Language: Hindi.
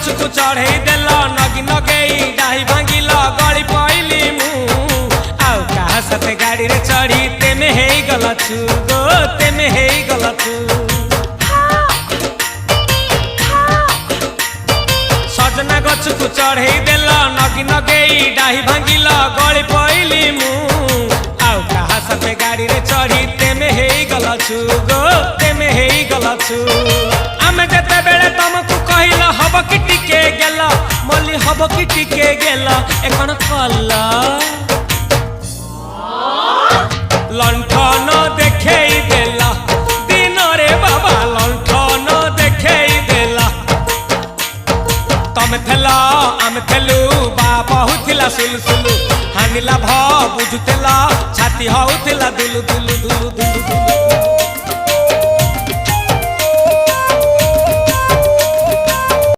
गछकु चढ़ई देल नगी नगेई डाही भांगिल गली पइली मु आउ कहा साथे गाड़ी रे चढ़ी तेमे हेई गलछु गो तेमे हेई गलछु सजना गछकु चढ़ई देल नगी नगेई डाही भांगिल गली पइली मु आउ कहा साथे गाड़ी रे चढ़ी तेमे हेई गलछु गो तेमे हेई गलछु आमे जेते बेले तुमको कहिला हब कि टिके गेला मल्ली हब कि टिके गेला एकन कल्ला लंठन देखेई देला दिन रे बाबा लंठन देखेई देला तमे थेला आमे थेलु बाबा हुथिला सुलसुलु हानिला भ बुझुतेला छाती हउथिला दुलु दुलु दुलु दुलु दुलु